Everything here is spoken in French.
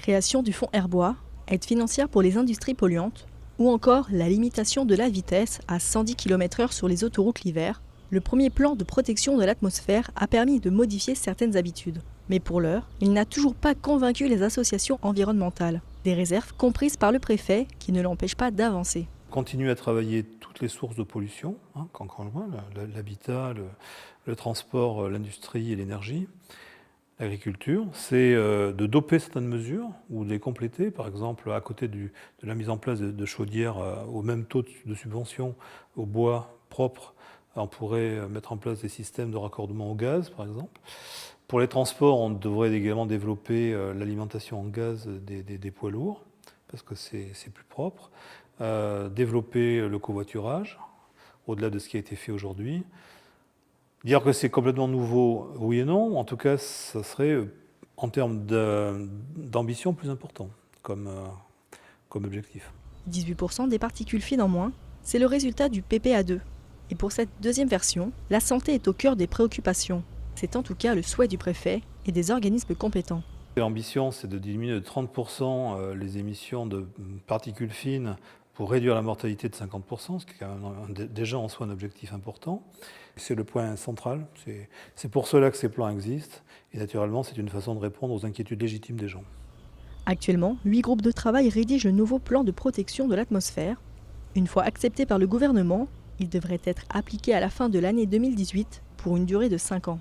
création du fonds Herbois, aide financière pour les industries polluantes, ou encore la limitation de la vitesse à 110 km/h sur les autoroutes l'hiver, le premier plan de protection de l'atmosphère a permis de modifier certaines habitudes. Mais pour l'heure, il n'a toujours pas convaincu les associations environnementales. Des réserves comprises par le préfet qui ne l'empêchent pas d'avancer. Continuer à travailler toutes les sources de pollution, l'habitat, le transport, l'industrie et l'énergie, l'agriculture, c'est de doper certaines mesures ou de les compléter. Par exemple, à côté de la mise en place de chaudières au même taux de subvention au bois propre, on pourrait mettre en place des systèmes de raccordement au gaz, par exemple. Pour les transports, on devrait également développer l'alimentation en gaz des poids lourds, parce que c'est plus propre. Développer le covoiturage, au-delà de ce qui a été fait aujourd'hui. Dire que c'est complètement nouveau, oui et non. En tout cas, ça serait, en termes d'ambition, plus important comme objectif. 18% des particules fines en moins, c'est le résultat du PPA2. Et pour cette deuxième version, la santé est au cœur des préoccupations. C'est en tout cas le souhait du préfet et des organismes compétents. L'ambition, c'est de diminuer de 30% les émissions de particules fines pour réduire la mortalité de 50%, ce qui est quand même déjà en soi un objectif important. C'est le point central, c'est pour cela que ces plans existent, et naturellement c'est une façon de répondre aux inquiétudes légitimes des gens. Actuellement, 8 groupes de travail rédigent le nouveau plan de protection de l'atmosphère. Une fois accepté par le gouvernement, il devrait être appliqué à la fin de l'année 2018 pour une durée de 5 ans.